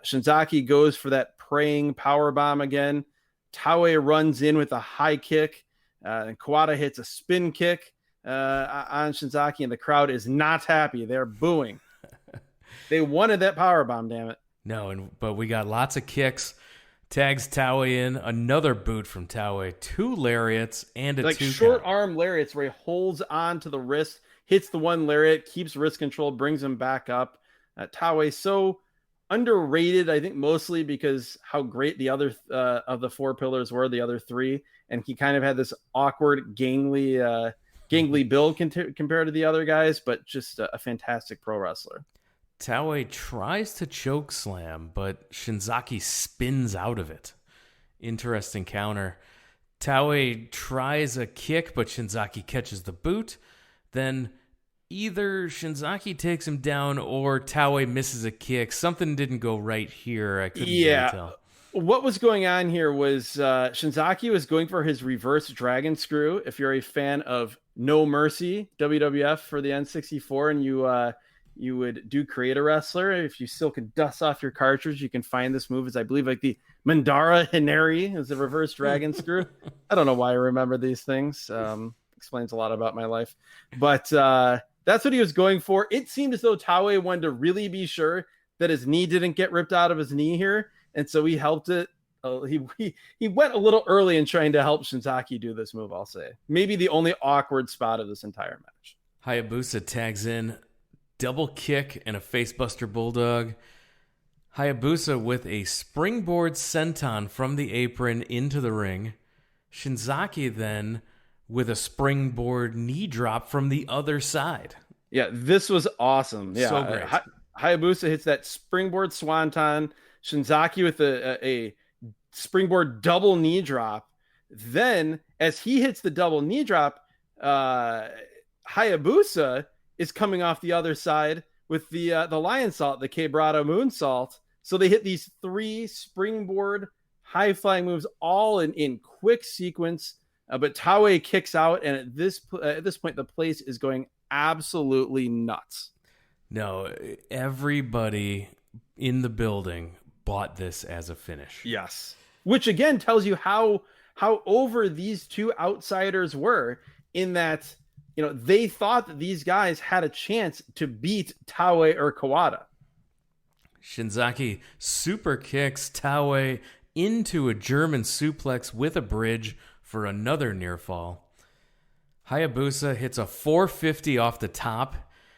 Shinzaki goes for that praying power bomb again. Taue runs in with a high kick, and Kawada hits a spin kick on Shinzaki, and the crowd is not happy. They're booing. They wanted that power bomb, damn it. No, but we got lots of kicks. Tags Taue in, another boot from Taue, 2 lariats and a like 2 short count. arm lariats where he holds on to the wrist, hits the one lariat, keeps wrist control, brings him back up. Taue so underrated, I think, mostly because how great the other of the 4 pillars were, the other 3, and he kind of had this awkward, gangly build compared to the other guys, but just a fantastic pro wrestler. Taue tries to choke slam, but Shinzaki spins out of it. Interesting counter. Taue tries a kick, but Shinzaki catches the boot. Then either Shinzaki takes him down or Taue misses a kick. Something didn't go right here. I couldn't really tell. What was going on here was Shinzaki was going for his reverse dragon screw. If you're a fan of No Mercy, WWF for the N64, and you would do Create a Wrestler, if you still can dust off your cartridge, you can find this move. It's, I believe, like the Mandara Hineri is the reverse dragon screw. I don't know why I remember these things. Explains a lot about my life. But that's what he was going for. It seemed as though Taue wanted to really be sure that his knee didn't get ripped out of his knee here. And so he helped it. He went a little early in trying to help Shinzaki do this move, I'll say. Maybe the only awkward spot of this entire match. Hayabusa tags in, double kick and a facebuster bulldog. Hayabusa with a springboard senton from the apron into the ring. Shinzaki then with a springboard knee drop from the other side. Yeah, this was awesome. Yeah, so great. Hayabusa hits that springboard swanton. Shinzaki with a springboard double knee drop. Then, as he hits the double knee drop, Hayabusa is coming off the other side with the lion salt, the Quebrada moonsault. So they hit these 3 springboard high flying moves all in quick sequence. But Taue kicks out, and at this point, the place is going absolutely nuts. No, everybody in the building bought this as a finish. Yes, which again tells you how over these 2 outsiders were, in that, you know, they thought that these guys had a chance to beat Taue or Kawada. Shinzaki super kicks Taue into a German suplex with a bridge for another near fall. Hayabusa hits a 450 off the top.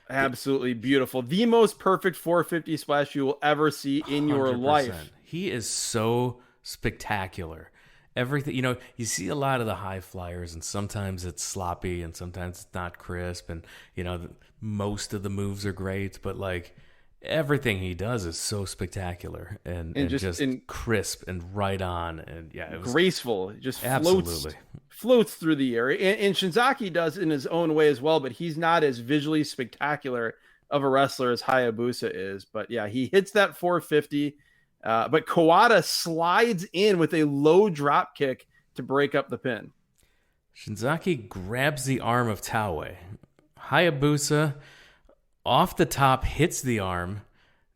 Absolutely beautiful. The most perfect 450 splash you will ever see in your 100%. life. He is so spectacular. Everything, you know, you see a lot of the high flyers, and sometimes it's sloppy and sometimes it's not crisp, and, you know, most of the moves are great, but like everything he does is so spectacular and just crisp and right on, and yeah, it was graceful. It just absolutely floats through the air. And Shinzaki does in his own way as well, but he's not as visually spectacular of a wrestler as Hayabusa is. But yeah, he hits that 450. But Kawada slides in with a low drop kick to break up the pin. Shinzaki grabs the arm of Taue. Hayabusa off the top hits the arm.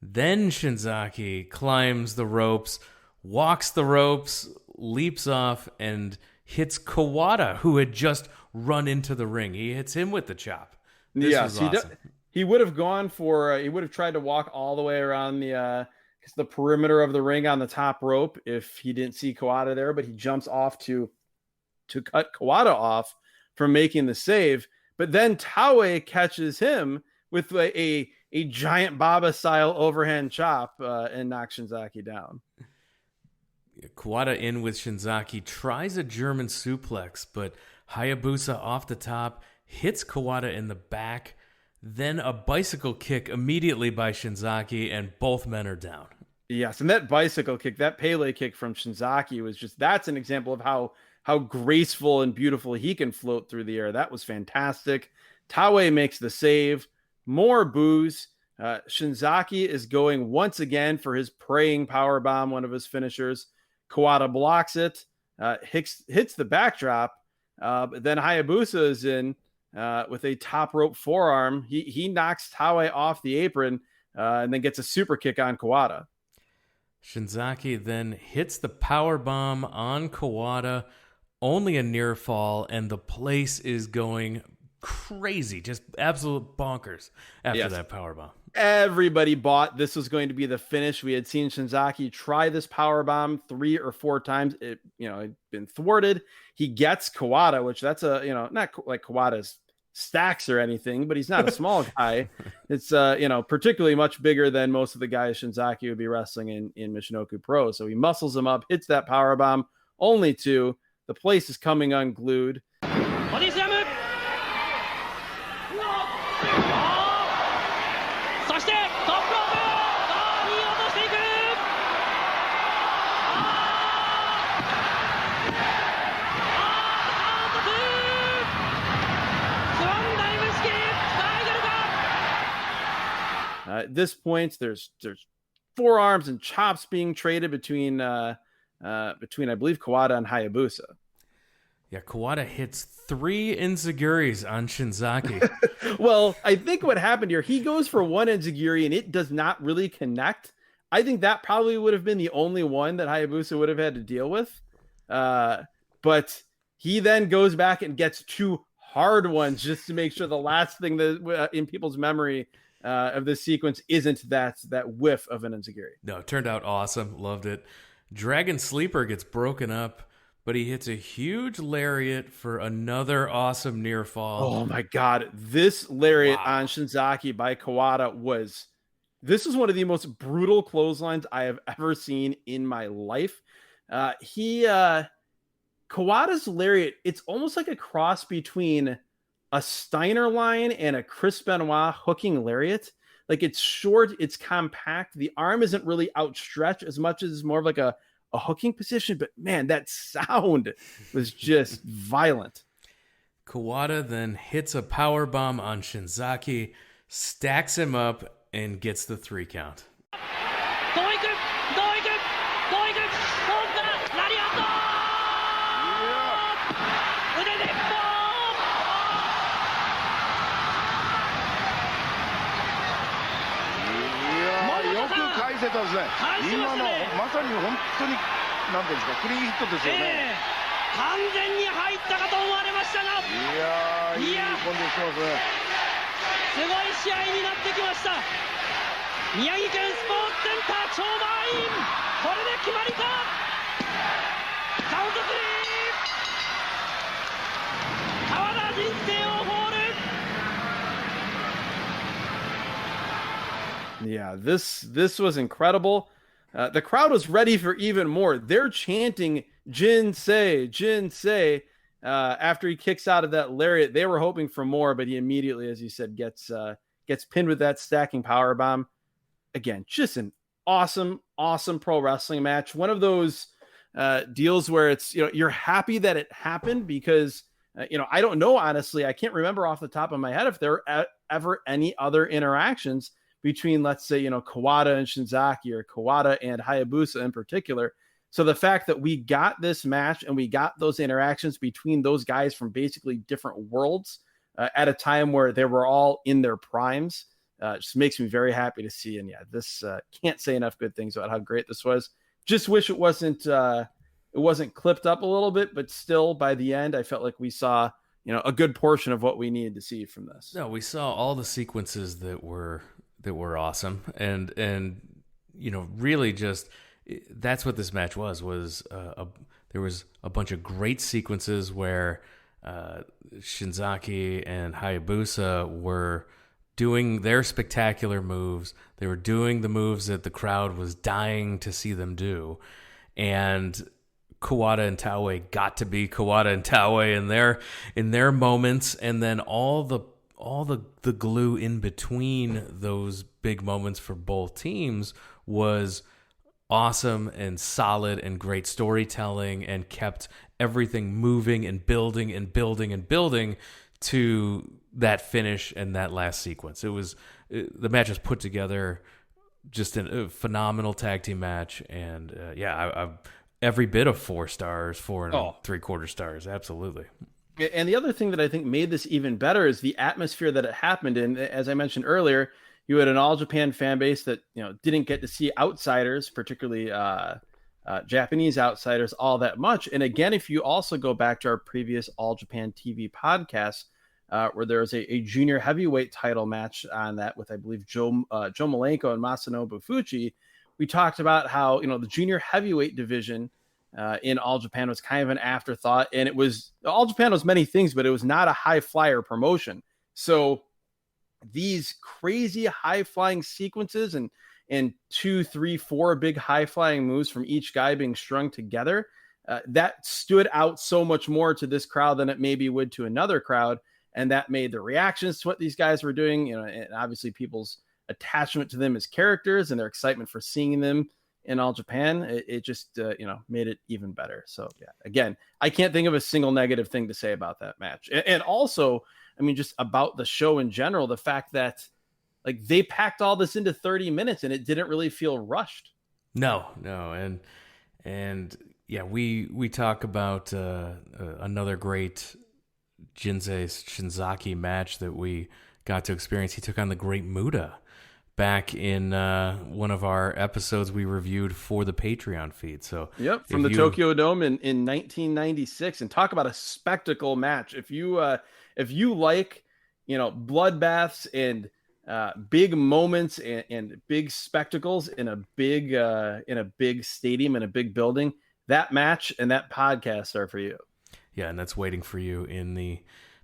Then Shinzaki climbs the ropes, walks the ropes, leaps off, and hits Kawada, who had just run into the ring. He hits him with the chop. This was awesome. He would have gone for, he would have tried to walk all the way around the perimeter of the ring on the top rope if he didn't see Kawada there, but he jumps off to cut Kawada off from making the save. But then Taue catches him with a giant Baba style overhand chop and knocks Shinzaki down. Kawada in with Shinzaki, tries a German suplex, but Hayabusa off the top hits Kawada in the back, then a bicycle kick immediately by Shinzaki, and both men are down. Yes, and that bicycle kick, that Pele kick from Shinzaki was just, that's an example of how graceful and beautiful he can float through the air. That was fantastic. Taue makes the save. More boos. Shinzaki is going once again for his praying power bomb, one of his finishers. Kawada blocks it, hits the backdrop. But then Hayabusa is in. with a top rope forearm. He knocks Taue off the apron and then gets a super kick on Kawada. Shinzaki then hits the power bomb on Kawada, only a near fall, and the place is going crazy, just absolute bonkers after that power bomb. Everybody bought this was going to be the finish. We had seen Shinzaki try this power bomb 3 or 4 times. It had been thwarted. He gets Kawada, which that's not like Kawada's stacks or anything, but he's not a small guy. It's particularly much bigger than most of the guys Shinzaki would be wrestling in Michinoku Pro. So he muscles him up, hits that power bomb, only 2. The place is coming unglued. At this point, there's forearms and chops being traded between I believe Kawada and Hayabusa. Yeah, Kawada hits 3 enziguris on Shinzaki. Well, I think what happened here, he goes for 1 enziguri and it does not really connect. I think that probably would have been the only one that Hayabusa would have had to deal with. But he then goes back and gets 2 hard ones just to make sure the last thing that in people's memory of this sequence isn't that whiff of an enziguri. No, it turned out awesome. Loved it. Dragon Sleeper gets broken up, but he hits a huge lariat for another awesome near fall. Oh my God. This lariat on Shinzaki by Kawada was one of the most brutal clotheslines I have ever seen in my life. Kawada's lariat, it's almost like a cross between a Steiner line and a Chris Benoit hooking lariat. Like, it's short, it's compact. The arm isn't really outstretched as much as it's more of like a hooking position, but man, that sound was just violent. Kawada then hits a power bomb on Shinzaki, stacks him up, and gets the 3 count. Yeah, this was incredible. The crowd was ready for even more. They're chanting Jinsei, Jinsei. After he kicks out of that lariat, they were hoping for more, but he immediately, as you said, gets pinned with that stacking power bomb. Again, just an awesome pro wrestling match. One of those deals where it's, you're happy that it happened because, I don't know, honestly, I can't remember off the top of my head if there were ever any other interactions between, let's say, Kawada and Shinzaki or Kawada and Hayabusa in particular. So the fact that we got this match and we got those interactions between those guys from basically different worlds at a time where they were all in their primes just makes me very happy to see. And yeah, this can't say enough good things about how great this was. Just wish it wasn't clipped up a little bit, but still by the end, I felt like we saw, a good portion of what we needed to see from this. No, we saw all the sequences that were awesome, and really just that's what this match was there was a bunch of great sequences where Shinzaki and Hayabusa were doing their spectacular moves. They were doing the moves that the crowd was dying to see them do, and Kawada and Taue got to be Kawada and Taue in their moments, and then all the glue in between those big moments for both teams was awesome and solid and great storytelling and kept everything moving and building and building and building to that finish and that last sequence. The match was put together just a phenomenal tag team match, and every bit of 4 stars, 4 and 3/4 stars, absolutely. And the other thing that I think made this even better is the atmosphere that it happened in. As I mentioned earlier, you had an All Japan fan base that didn't get to see outsiders, particularly Japanese outsiders, all that much. And again, if you also go back to our previous All Japan TV podcast, where there was a junior heavyweight title match on that with, I believe, Joe Malenko and Masanobu Fuchi, we talked about how the junior heavyweight division in All Japan was kind of an afterthought, and All Japan was many things, but it was not a high flyer promotion. So these crazy high flying sequences and 2, 3, 4 big high flying moves from each guy being strung together, that stood out so much more to this crowd than it maybe would to another crowd. And that made the reactions to what these guys were doing, and obviously people's attachment to them as characters and their excitement for seeing them in All Japan, it just made it even better. So yeah, again, I can't think of a single negative thing to say about that match. And also, I mean, just about the show in general, the fact that like they packed all this into 30 minutes and it didn't really feel rushed. No, and yeah, we talk about another great Jinsei Shinzaki match that we got to experience. He took on the Great Muta back in one of our episodes we reviewed for the Patreon feed. So from the Tokyo Dome in 1996, and talk about a spectacle match. If you like bloodbaths and big moments and big spectacles in a big stadium in a big building, that match and that podcast are for you. Yeah, and that's waiting for you in the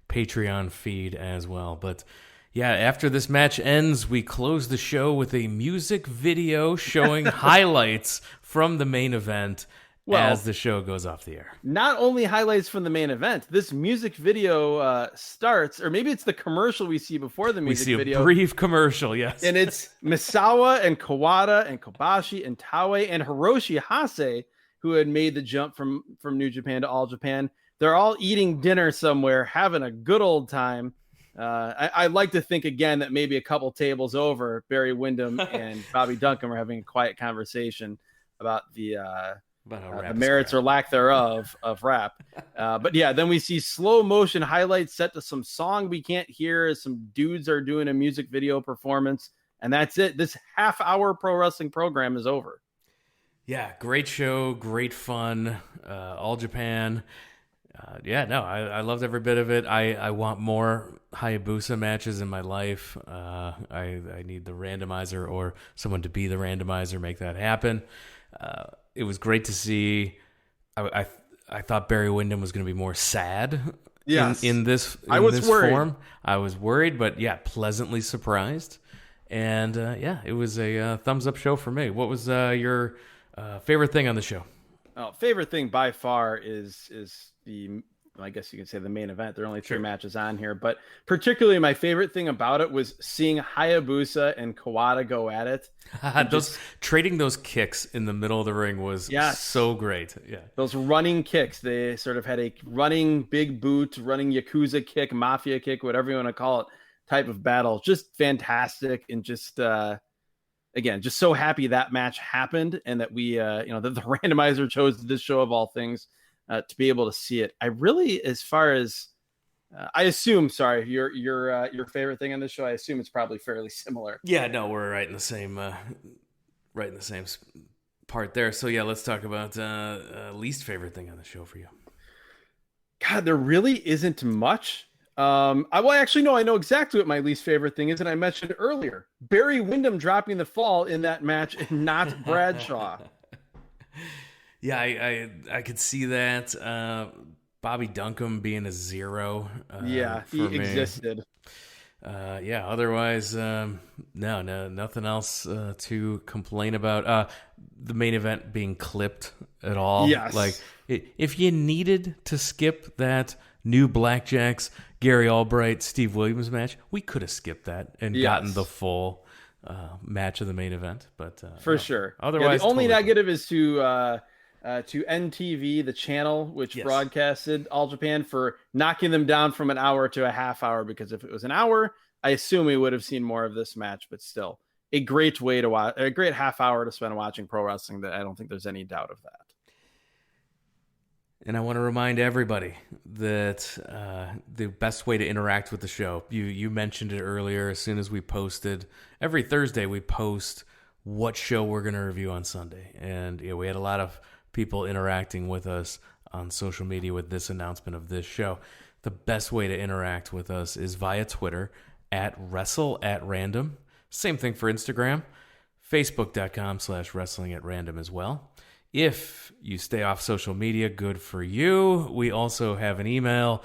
Patreon feed as well. But yeah, after this match ends, we close the show with a music video showing highlights from the main event as the show goes off the air. Not only highlights from the main event, this music video starts, or maybe it's the commercial we see before the music video. We see a brief commercial, yes. And it's Misawa and Kawada and Kobashi and Taue and Hiroshi Hase, who had made the jump from New Japan to All Japan. They're all eating dinner somewhere, having a good old time. I like to think again that maybe a couple tables over, Barry Windham and Bobby Duncum are having a quiet conversation about the merits or lack thereof of rap. But yeah, then we see slow motion highlights set to some song we can't hear as some dudes are doing a music video performance. And that's it. This half-hour pro wrestling program is over. Yeah, great show, great fun, All Japan. I loved every bit of it. I want more Hayabusa matches in my life. I need the randomizer or someone to be the randomizer, make that happen. It was great to see. I thought Barry Windham was going to be more sad in this form. I was worried, but yeah, pleasantly surprised. And it was a thumbs up show for me. What was your favorite thing on the show? Favorite thing by far is I guess you can say the main event. There are only 3 matches on here, but particularly my favorite thing about it was seeing Hayabusa and Kawada go at it. Trading those kicks in the middle of the ring was so great. Yeah, those running kicks. They sort of had a running big boot, running Yakuza kick, mafia kick, whatever you want to call it, type of battle. Just fantastic, and just again, just so happy that match happened and that we, that the randomizer chose this show of all things to be able to see it. I really, as far as I assume, your favorite thing on this show, I assume it's probably fairly similar. Yeah, no, we're right in the same part there. So yeah, let's talk about least favorite thing on the show for you. God, there really isn't much. I know exactly what my least favorite thing is, and I mentioned earlier, Barry Windham dropping the fall in that match and not Bradshaw. Yeah, I could see that. Bobby Duncum being a 0. He existed. Otherwise, nothing else to complain about. The main event being clipped at all. Yes. Like, if you needed to skip that new Blackjacks, Gary Albright, Steve Williams match, we could have skipped that and gotten the full match of the main event. But for sure. Otherwise, the only negative is to NTV, the channel which broadcasted All Japan, for knocking them down from an hour to a half hour, because if it was an hour, I assume we would have seen more of this match. But still, a great way to watch, a great half hour to spend watching pro wrestling. That I don't think there's any doubt of that. And I want to remind everybody that the best way to interact with the show, you mentioned it earlier, as soon as we posted, every Thursday we post what show we're going to review on Sunday. And we had a lot of people interacting with us on social media with this announcement of this show. The best way to interact with us is via Twitter at WrestleAtRandom. Same thing for Instagram, Facebook.com/WrestlingAtRandom as well. If you stay off social media, good for you. We also have an email,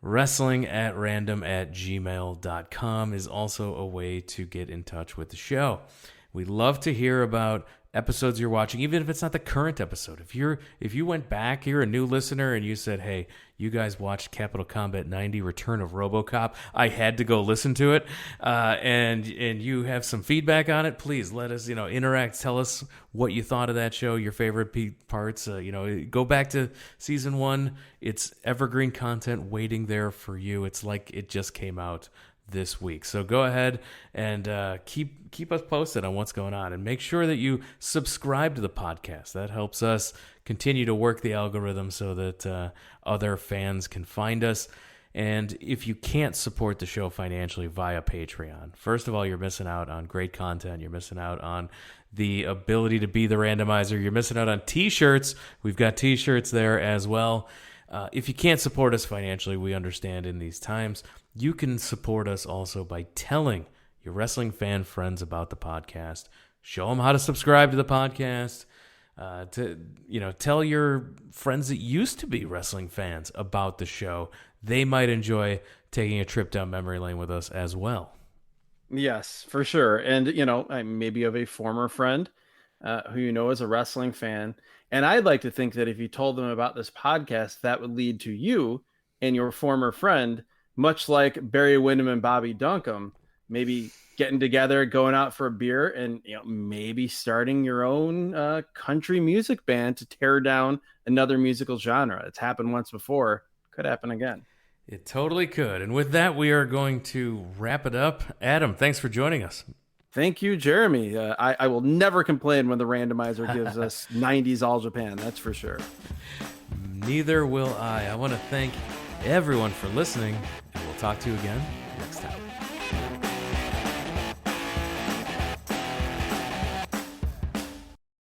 wrestlingatrandom@gmail.com is also a way to get in touch with the show. We love to hear about episodes you're watching, even if it's not the current episode. If you went back, you're a new listener, and you said, hey, you guys watched Capital Combat 90 Return of RoboCop, I had to go listen to it, and you have some feedback on it, please let us interact. Tell us what you thought of that show, your favorite parts. Go back to season 1. It's evergreen content waiting there for you. It's like it just came out this week. So go ahead and keep us posted on what's going on, and make sure that you subscribe to the podcast. That helps us continue to work the algorithm so that other fans can find us. And if you can't support the show financially via Patreon, first of all, you're missing out on great content. You're missing out on the ability to be the randomizer. You're missing out on t-shirts. We've got t-shirts there as well. If you can't support us financially, we understand in these times. You can support us also by telling your wrestling fan friends about the podcast. Show them how to subscribe to the podcast. Tell your friends that used to be wrestling fans about the show. They might enjoy taking a trip down memory lane with us as well. Yes, for sure. And, maybe you have a former friend who is a wrestling fan. And I'd like to think that if you told them about this podcast, that would lead to you and your former friend, much like Barry Windham and Bobby Duncum, maybe getting together, going out for a beer, and maybe starting your own country music band to tear down another musical genre. It's happened once before. Could happen again. It totally could. And with that, we are going to wrap it up. Adam, thanks for joining us. Thank you, Jeremy. I will never complain when the randomizer gives us 90s All Japan. That's for sure. Neither will I. I want to thank everyone for listening, and we'll talk to you again